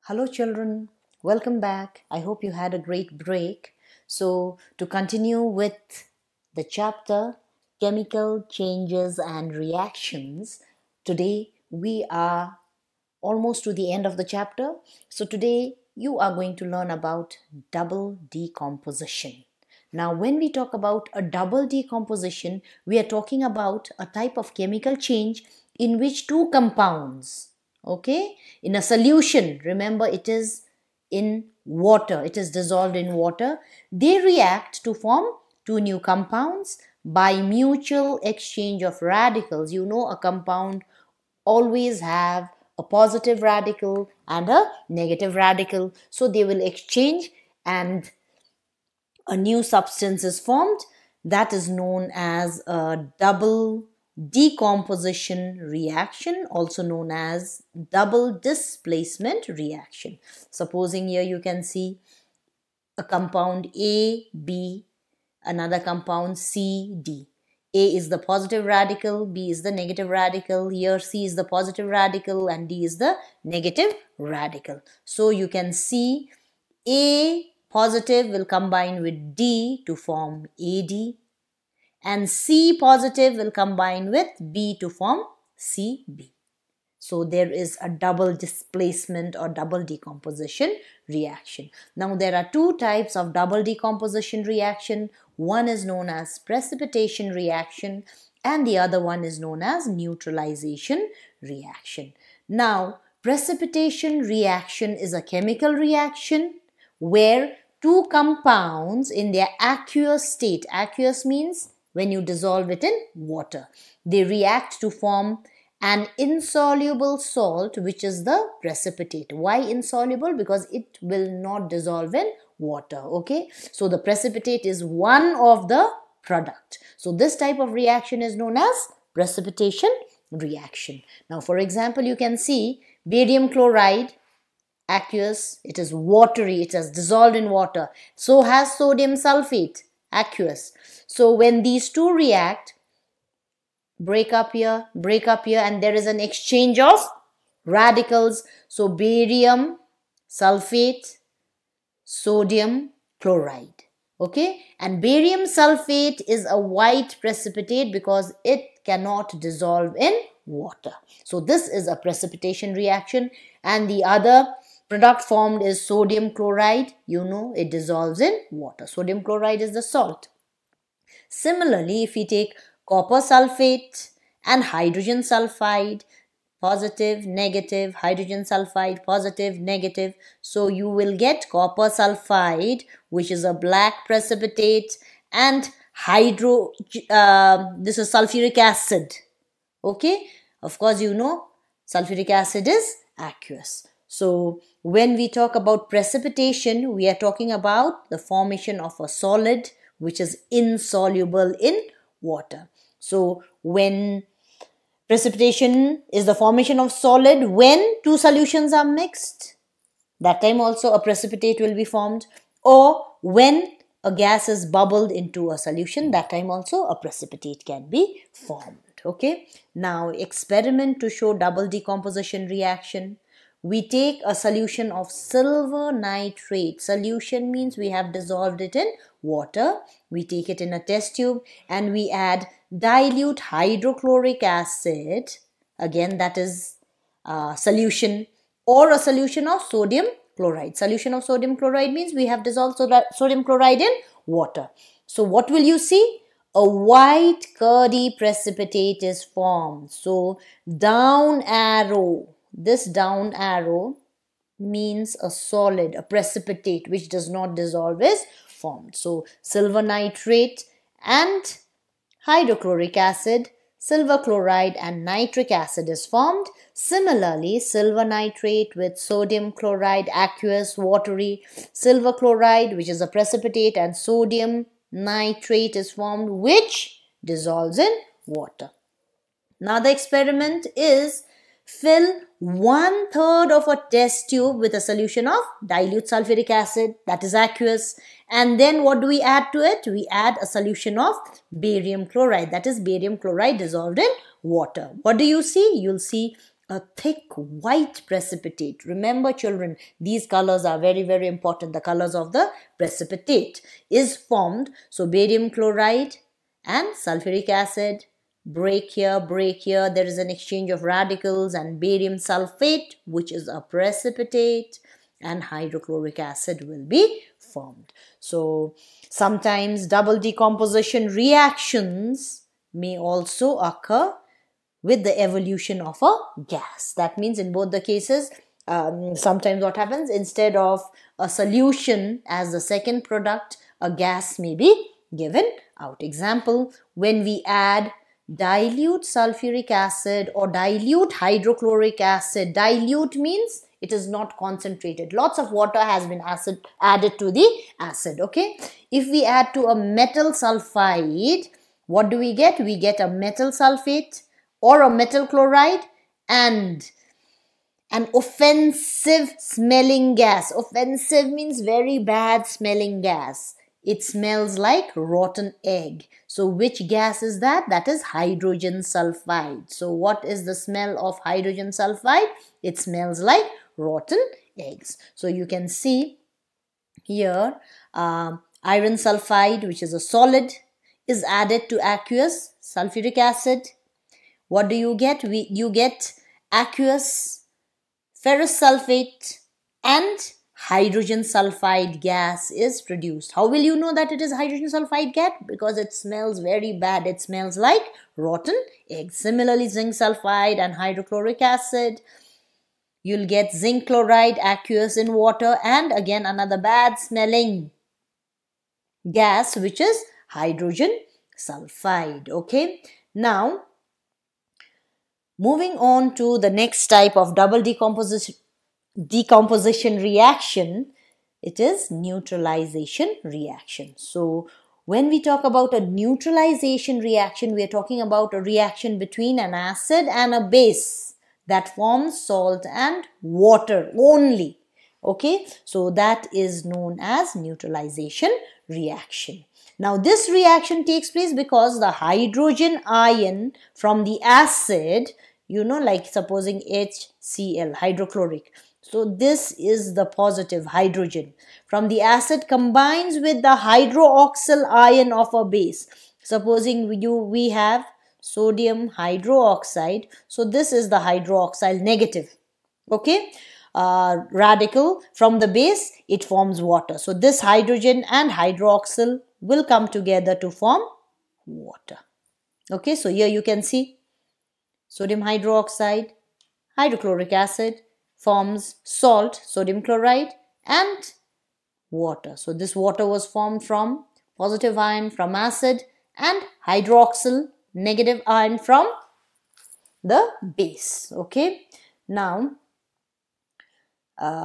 Hello children, welcome back. I hope you had a great break. So to continue with the chapter Chemical Changes and Reactions, today we are almost to the end of the chapter. So today you are going to learn about double decomposition. Now when we talk about a double decomposition, we are talking about a type of chemical change in which two compounds, okay, in a solution, remember it is in water, it is dissolved in water, they react to form two new compounds by mutual exchange of radicals. You know, a compound always have a positive radical and a negative radical, so they will exchange and a new substance is formed. That is known as a double decomposition reaction, also known as double displacement reaction. Supposing here you can see a compound A, B, another compound C, D. A is the positive radical, B is the negative radical, here C is the positive radical and D is the negative radical. So you can see A positive will combine with D to form AD, and C positive will combine with B to form CB. So there is a double displacement or double decomposition reaction. Now there are two types of double decomposition reaction. One is known as precipitation reaction and the other one is known as neutralization reaction. Now precipitation reaction is a chemical reaction where two compounds in their aqueous state, aqueous means when you dissolve it in water, they react to form an insoluble salt, which is the precipitate. Why insoluble? Because it will not dissolve in water. Okay, so the precipitate is one of the product. So this type of reaction is known as precipitation reaction. Now for example, you can see barium chloride, aqueous, it is watery, it has dissolved in water. So has sodium sulfate, aqueous. So when these two react, break up here, and there is an exchange of radicals. So barium sulfate, sodium chloride. Okay, and barium sulfate is a white precipitate because it cannot dissolve in water. So this is a precipitation reaction, and the other product formed is sodium chloride. You know, it dissolves in water. Sodium chloride is the salt. Similarly, if we take copper sulfate and hydrogen sulfide, positive, negative, hydrogen sulfide, positive, negative. So you will get copper sulfide, which is a black precipitate, and this is sulfuric acid. Okay, of course you know sulfuric acid is aqueous. So when we talk about precipitation, we are talking about the formation of a solid which is insoluble in water. So when precipitation is the formation of solid when two solutions are mixed, that time also a precipitate will be formed, or when a gas is bubbled into a solution, that time also a precipitate can be formed. Okay, now experiment to show double decomposition reaction. We take a solution of silver nitrate. Solution means we have dissolved it in water. We take it in a test tube and we add dilute hydrochloric acid. Again, that is solution, or a solution of sodium chloride. Solution of sodium chloride means we have dissolved sodium chloride in water. So what will you see? A white curdy precipitate is formed. So down arrow. This down arrow means a solid, a precipitate which does not dissolve is formed. So silver nitrate and hydrochloric acid, silver chloride and nitric acid is formed. Similarly, silver nitrate with sodium chloride, aqueous, watery, silver chloride which is a precipitate, and sodium nitrate is formed which dissolves in water. Now the experiment is fill 1/3 of a test tube with a solution of dilute sulfuric acid, that is aqueous, and then what do we add to it? We add a solution of barium chloride, that is barium chloride dissolved in water. What do you see? You'll see a thick white precipitate. Remember children, these colors are very, very important. The colors of the precipitate is formed. So barium chloride and sulfuric acid break here, there is an exchange of radicals, and barium sulfate, which is a precipitate, and hydrochloric acid will be formed. So sometimes double decomposition reactions may also occur with the evolution of a gas. That means in both the cases, sometimes what happens, instead of a solution as the second product, a gas may be given out. Example, when we add dilute sulfuric acid or dilute hydrochloric acid. Dilute means it is not concentrated. Lots of water has been added to the acid. Okay. If we add to a metal sulfide, what do we get? We get a metal sulfate or a metal chloride and an offensive smelling gas. Offensive means very bad smelling gas. It smells like rotten egg. So which gas is that? That is hydrogen sulfide. So what is the smell of hydrogen sulfide? It smells like rotten eggs. So you can see here iron sulfide, which is a solid, is added to aqueous sulfuric acid. What do you get? You get aqueous ferrous sulfate and hydrogen sulfide gas is produced. How will you know that it is hydrogen sulfide gas? Because it smells very bad. It smells like rotten eggs. Similarly, zinc sulfide and hydrochloric acid. You'll get zinc chloride aqueous in water, and again another bad smelling gas, which is hydrogen sulfide. Okay. Now, moving on to the next type of double decomposition reaction, it is neutralization reaction. So when we talk about a neutralization reaction, we are talking about a reaction between an acid and a base that forms salt and water only. Okay, so that is known as neutralization reaction. Now this reaction takes place because the hydrogen ion from the acid, like supposing HCl, hydrochloric. So this is the positive hydrogen from the acid combines with the hydroxyl ion of a base. Supposing we have sodium hydroxide. So this is the hydroxyl negative. Okay. Radical from the base, it forms water. So this hydrogen and hydroxyl will come together to form water. Okay. So here you can see sodium hydroxide, hydrochloric acid forms salt, sodium chloride, and water. So this water was formed from positive ion from acid and hydroxyl negative ion from the base. Okay. Now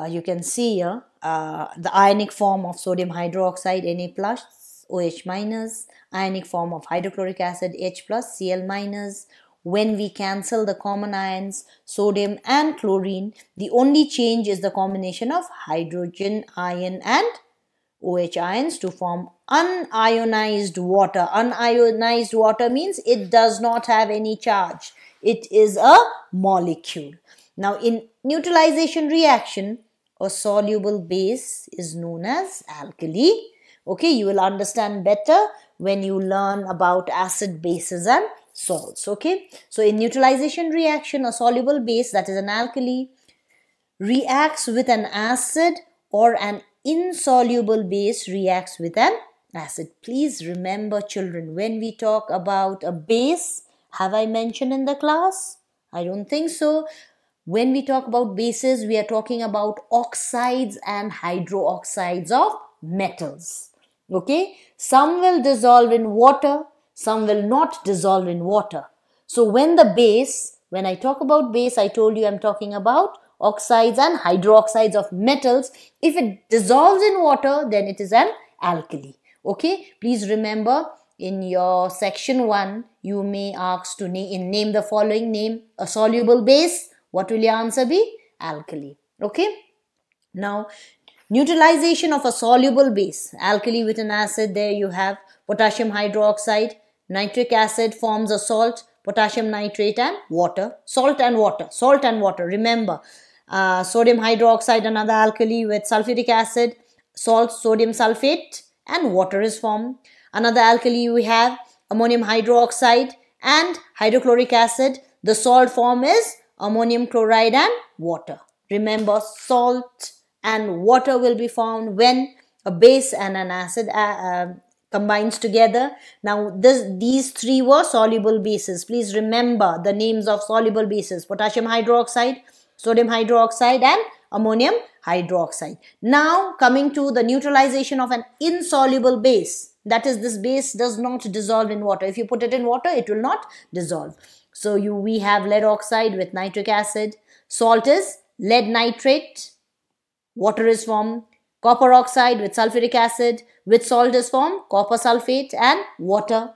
you can see here the ionic form of sodium hydroxide Na plus OH minus, ionic form of hydrochloric acid H plus Cl minus. When we cancel the common ions, sodium and chlorine, the only change is the combination of hydrogen ion and OH ions to form unionized water. Unionized water means it does not have any charge. It is a molecule. Now in neutralization reaction, a soluble base is known as alkali. Okay, you will understand better when you learn about acid, bases and salts. Okay, so in neutralization reaction, a soluble base, that is an alkali, reacts with an acid, or an insoluble base reacts with an acid. Please remember children, when we talk about a base, have I mentioned in the class? I don't think so. When we talk about bases, we are talking about oxides and hydroxides of metals. Okay, some will dissolve in water, some will not dissolve in water. So when I talk about base, I told you I'm talking about oxides and hydroxides of metals. If it dissolves in water, then it is an alkali. Okay, please remember in your section 1, you may ask to name the following, name a soluble base. What will your answer be? Alkali. Okay. Now, neutralization of a soluble base, alkali with an acid, there you have potassium hydroxide, nitric acid forms a salt, potassium nitrate and water, salt and water. Remember, sodium hydroxide, another alkali with sulfuric acid, salt, sodium sulfate and water is formed. Another alkali we have ammonium hydroxide and hydrochloric acid. The salt form is ammonium chloride and water. Remember, salt and water will be formed when a base and an acid combines together. Now these three were soluble bases. Please remember the names of soluble bases: potassium hydroxide, sodium hydroxide and ammonium hydroxide. Now coming to the neutralization of an insoluble base. That is, this base does not dissolve in water. If you put it in water, it will not dissolve. So we have lead oxide with nitric acid. Salt is lead nitrate. Water is formed. Copper oxide with sulfuric acid. With salt is formed copper sulfate and water.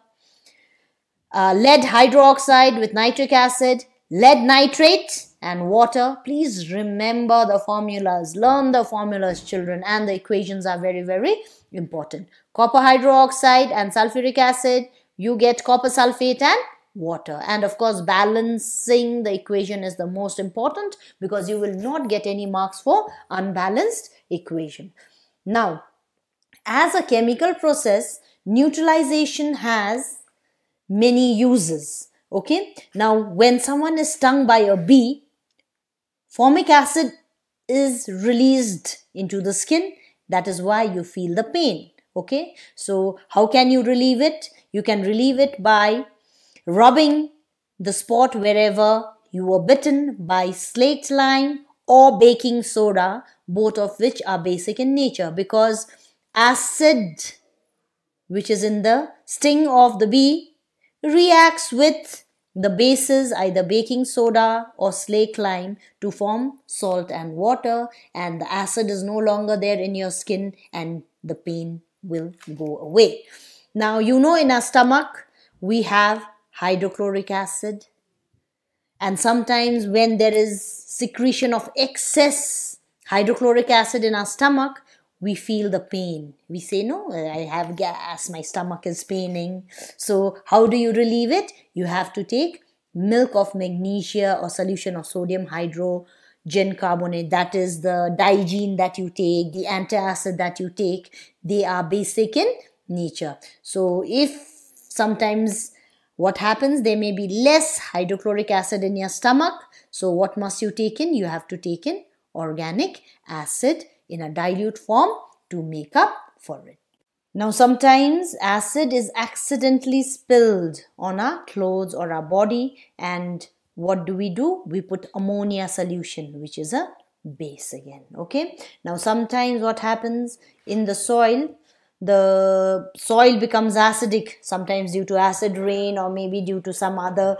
Lead hydroxide with nitric acid. Lead nitrate and water. Please remember the formulas. Learn the formulas, children, and the equations are very, very important. Copper hydroxide and sulfuric acid, you get copper sulfate and water. And of course, balancing the equation is the most important, because you will not get any marks for unbalanced equation. Now, as a chemical process, neutralization has many uses. Okay. Now, when someone is stung by a bee, formic acid is released into the skin. That is why you feel the pain. Okay. So, how can you relieve it? You can relieve it by rubbing the spot wherever you were bitten by slaked lime or baking soda, both of which are basic in nature, because acid, which is in the sting of the bee, reacts with the bases, either baking soda or slaked lime, to form salt and water, and the acid is no longer there in your skin and the pain will go away. Now, you know, in our stomach we have hydrochloric acid, and sometimes when there is secretion of excess hydrochloric acid in our stomach, we feel the pain. We say, no, I have gas, my stomach is paining. So how do you relieve it? You have to take milk of magnesia or solution of sodium hydrogen carbonate. That is the digoxin that you take, the antacid that you take. They are basic in nature. So if sometimes what happens, there may be less hydrochloric acid in your stomach. So what must you take in? You have to take in organic acid in a dilute form to make up for it. Now, sometimes acid is accidentally spilled on our clothes or our body, and what do? We put ammonia solution, which is a base again. Okay. Now, sometimes what happens in the soil becomes acidic, sometimes due to acid rain or maybe due to some other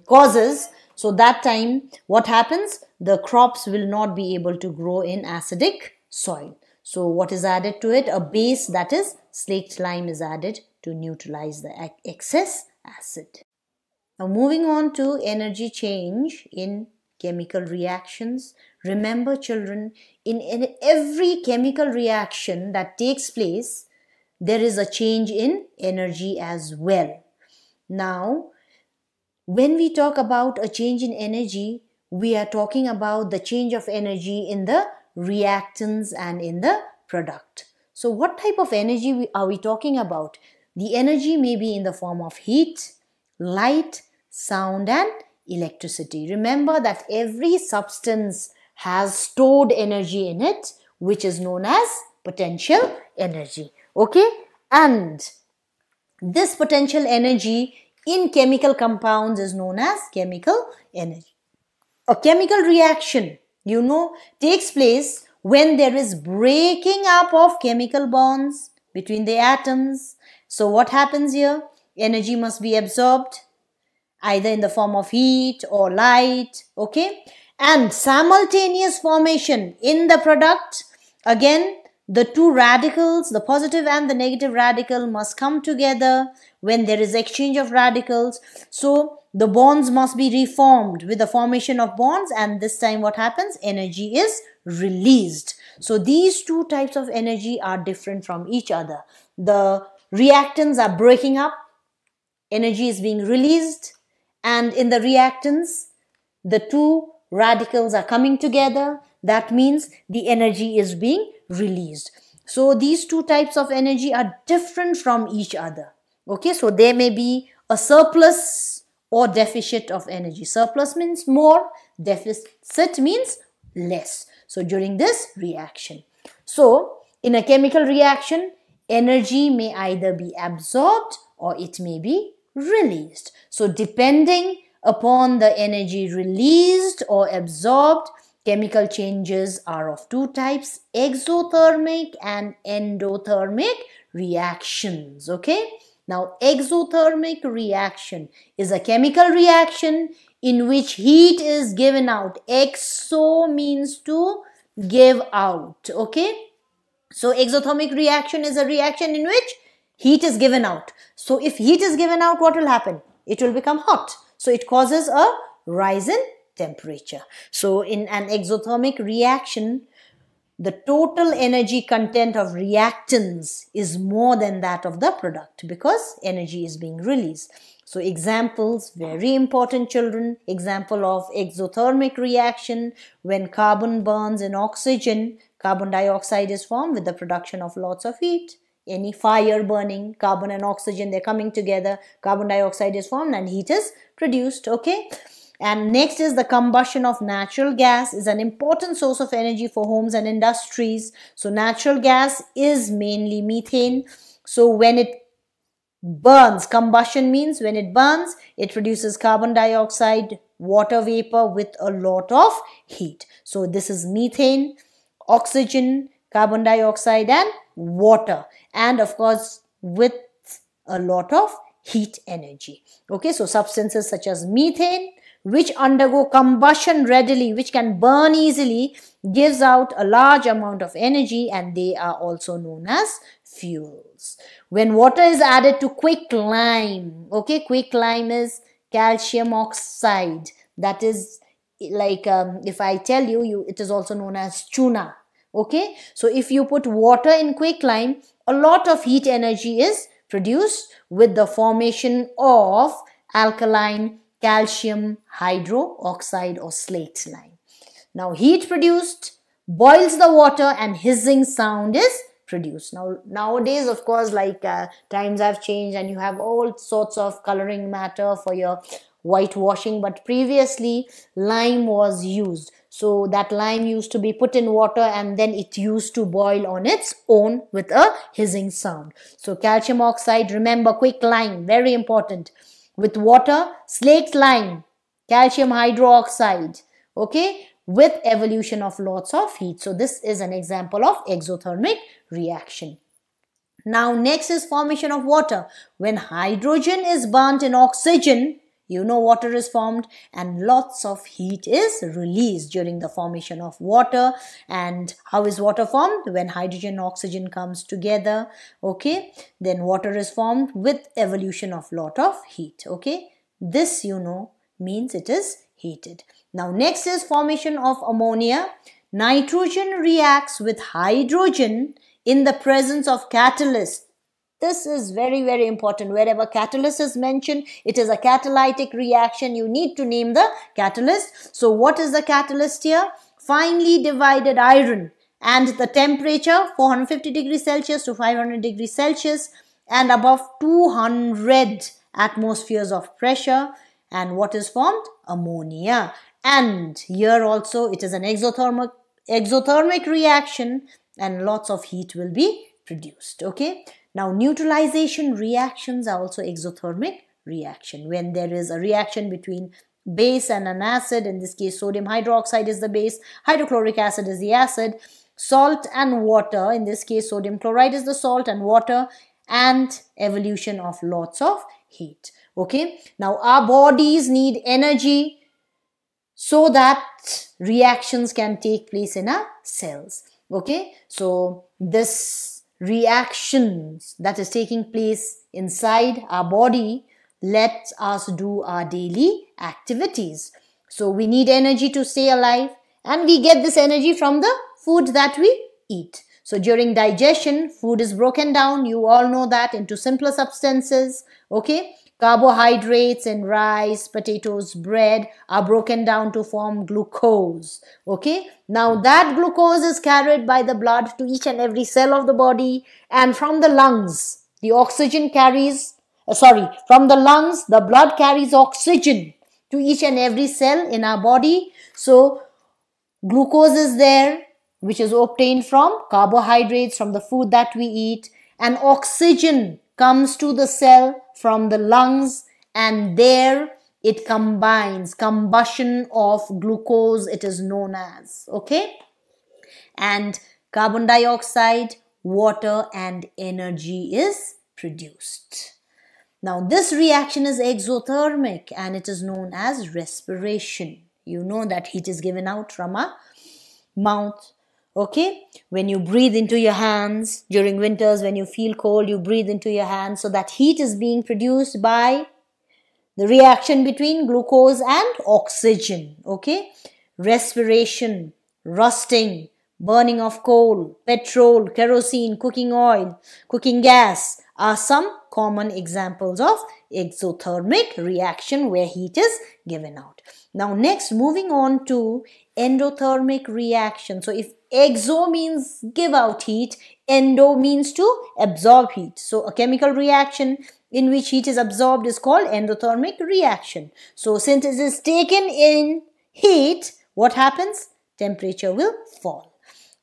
causes. So that time, what happens? The crops will not be able to grow in acidic soil. So what is added to it? A base, that is slaked lime, is added to neutralize the excess acid. Now, moving on to energy change in chemical reactions. Remember, children, in every chemical reaction that takes place, there is a change in energy as well. Now, when we talk about a change in energy, we are talking about the change of energy in the reactants and in the product. So what type of energy are we talking about? The energy may be in the form of heat, light, sound and electricity. Remember that every substance has stored energy in it, which is known as potential energy. Okay? And this potential energy in chemical compounds is known as chemical energy. A chemical reaction, you know, takes place when there is breaking up of chemical bonds between the atoms. So what happens here? Energy must be absorbed either in the form of heat or light. Okay? And simultaneous formation in the product. Again, the two radicals, the positive and the negative radical, must come together when there is exchange of radicals. So the bonds must be reformed with the formation of bonds, and this time what happens? Energy is released. So these two types of energy are different from each other. The reactants are breaking up energy is being released, and in the reactants, the two radicals are coming together. That means the energy is being released. So these two types of energy are different from each other. Okay, so there may be a surplus or deficit of energy. Surplus means more, deficit means less. So during this reaction. So in a chemical reaction, energy may either be absorbed or it may be released. So depending upon the energy released or absorbed, chemical changes are of two types, exothermic and endothermic reactions. Okay. Now, exothermic reaction is a chemical reaction in which heat is given out. Exo means to give out. Okay. So, exothermic reaction is a reaction in which heat is given out. So, if heat is given out, what will happen? It will become hot. So, it causes a rise in temperature. So, in an exothermic reaction, the total energy content of reactants is more than that of the product because energy is being released. So examples, very important children, example of exothermic reaction, when carbon burns in oxygen, carbon dioxide is formed with the production of lots of heat. Any fire burning, carbon and oxygen, they're coming together, carbon dioxide is formed and heat is produced, okay? And next is the combustion of natural gas is an important source of energy for homes and industries. So natural gas is mainly methane. So when it burns, combustion means when it burns, it produces carbon dioxide, water vapor with a lot of heat. So this is methane, oxygen, carbon dioxide and water. And of course with a lot of heat energy. Okay, so substances such as methane, which undergo combustion readily, which can burn easily, gives out a large amount of energy and they are also known as fuels. When water is added to quicklime, okay, quicklime is calcium oxide. That is like, if I tell you, it is also known as tuna. Okay, so if you put water in quicklime, a lot of heat energy is produced with the formation of alkaline calcium hydroxide or slate lime. Now heat produced boils the water and hissing sound is produced. Now nowadays, of course, like times have changed and you have all sorts of coloring matter for your whitewashing, but previously lime was used. So that lime used to be put in water and then it used to boil on its own with a hissing sound. So calcium oxide, remember, quicklime, very important. With water, slaked lime, calcium hydroxide, okay, with evolution of lots of heat. So this is an example of exothermic reaction. Now next is formation of water. When hydrogen is burnt in oxygen, you know water is formed and lots of heat is released during the formation of water. And how is water formed? When hydrogen and oxygen comes together, okay, then water is formed with evolution of lot of heat, okay. This, you know, means it is heated. Now next is formation of ammonia. Nitrogen reacts with hydrogen in the presence of catalyst. This is very, very important. Wherever catalyst is mentioned, it is a catalytic reaction. You need to name the catalyst. So what is the catalyst here? Finely divided iron, and the temperature 450 degrees Celsius to 500 degrees Celsius and above 200 atmospheres of pressure. And what is formed? Ammonia. And here also it is an exothermic reaction and lots of heat will be produced, okay. Now, neutralization reactions are also exothermic reaction. When there is a reaction between base and an acid, in this case sodium hydroxide is the base, hydrochloric acid is the acid, salt and water, in this case sodium chloride is the salt and water, and evolution of lots of heat. Okay. Now, our bodies need energy so that reactions can take place in our cells. Okay. So, this reactions that is taking place inside our body lets us do our daily activities. So we need energy to stay alive and we get this energy from the food that we eat. So during digestion, food is broken down, you all know that, into simpler substances, okay. Carbohydrates in rice, potatoes, bread are broken down to form glucose. Okay, now that glucose is carried by the blood to each and every cell of the body, and from the lungs, the oxygen carries, from the lungs, the blood carries oxygen to each and every cell in our body. So glucose is there, which is obtained from carbohydrates, from the food that we eat, and oxygen comes to the cell from the lungs, and there it combines, combustion of glucose it is known as, okay? And carbon dioxide, water and energy is produced. Now this reaction is exothermic and it is known as respiration. You know that heat is given out from our mouth. Okay, when you breathe into your hands during winters, when you feel cold, you breathe into your hands. So that heat is being produced by the reaction between glucose and oxygen. Okay, respiration, rusting, burning of coal, petrol, kerosene, cooking oil, cooking gas are some common examples of exothermic reaction where heat is given out. Now next, moving on to endothermic reaction. So if exo means give out heat, endo means to absorb heat. So a chemical reaction in which heat is absorbed is called endothermic reaction. So since it is taken in heat, what happens? Temperature will fall.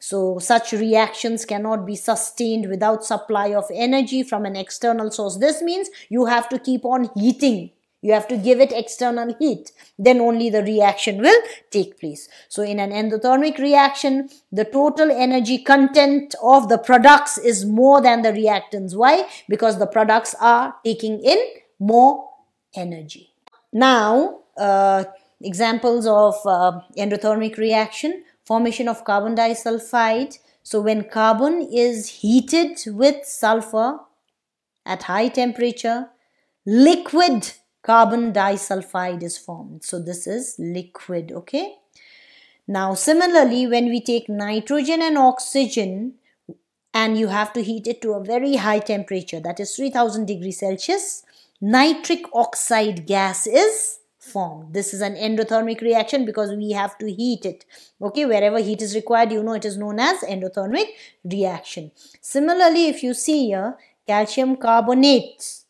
So such reactions cannot be sustained without supply of energy from an external source. This means you have to keep on heating. You have to give it external heat. Then only the reaction will take place. So in an endothermic reaction, the total energy content of the products is more than the reactants. Why? Because the products are taking in more energy. Now, examples of endothermic reaction. Formation of carbon disulfide. So when carbon is heated with sulfur at high temperature, liquid carbon disulfide is formed. So this is liquid, okay? Now similarly, when we take nitrogen and oxygen and you have to heat it to a very high temperature, that is 3000 degrees Celsius, nitric oxide gas is formed. This is an endothermic reaction because we have to heat it. Okay, wherever heat is required, you know it is known as endothermic reaction. Similarly, if you see here, calcium carbonate.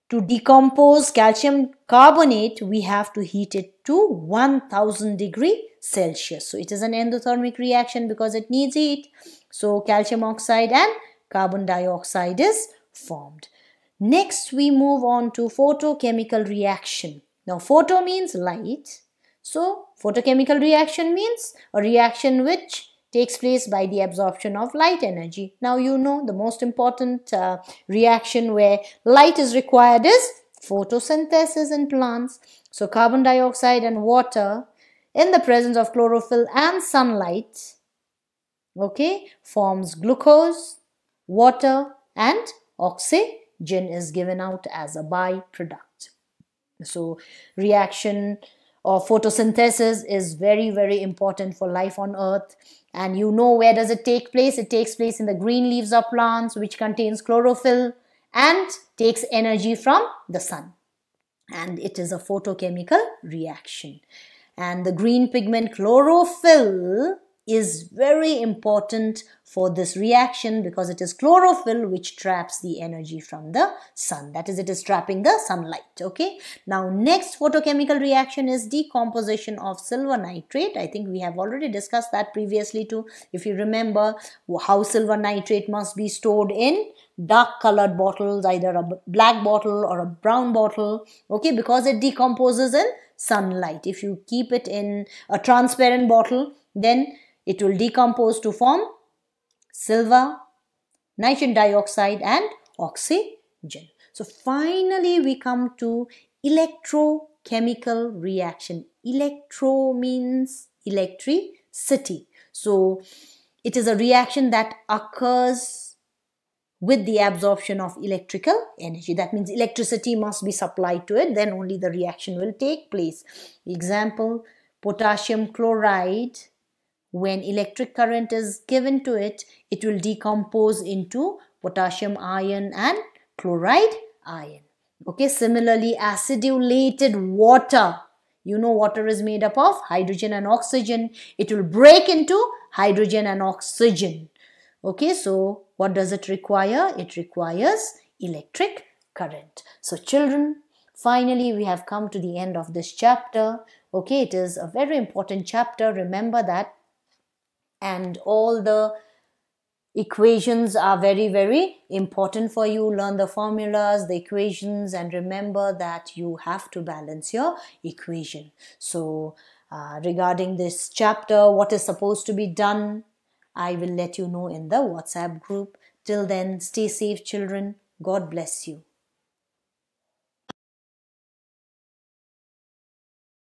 To decompose calcium carbonate, we have to heat it to 1000 degrees Celsius. So it is an endothermic reaction because it needs heat. So calcium oxide and carbon dioxide is formed. Next, we move on to photochemical reaction. Now, photo means light. So, photochemical reaction means a reaction which takes place by the absorption of light energy. Now, you know the most important reaction where light is required is photosynthesis in plants. So, carbon dioxide and water in the presence of chlorophyll and sunlight, okay, forms glucose, water and oxygen is given out as a byproduct. So reaction of photosynthesis is very, very important for life on earth. And you know where does it take place? It takes place in the green leaves of plants, which contains chlorophyll and takes energy from the sun. And it is a photochemical reaction. And the green pigment chlorophyll is very important for this reaction because it is chlorophyll which traps the energy from the sun. That is, it is trapping the sunlight. Okay. Now, next photochemical reaction is decomposition of silver nitrate. I think we have already discussed that previously too. If you remember how silver nitrate must be stored in dark colored bottles, either a black bottle or a brown bottle. Okay, because it decomposes in sunlight. If you keep it in a transparent bottle, then it will decompose to form silver, nitrogen dioxide and oxygen. So finally we come to electrochemical reaction. Electro means electricity. So it is a reaction that occurs with the absorption of electrical energy. That means electricity must be supplied to it, then only the reaction will take place. Example, potassium chloride. When electric current is given to it, it will decompose into potassium ion and chloride ion. Okay, similarly, acidulated water. You know water is made up of hydrogen and oxygen. It will break into hydrogen and oxygen. Okay, so what does it require? It requires electric current. So children, finally we have come to the end of this chapter. Okay, it is a very important chapter. Remember that. And all the equations are very, very important for you. Learn the formulas, the equations, and remember that you have to balance your equation. So regarding this chapter, what is supposed to be done, I will let you know in the WhatsApp group. Till then, stay safe, children. God bless you.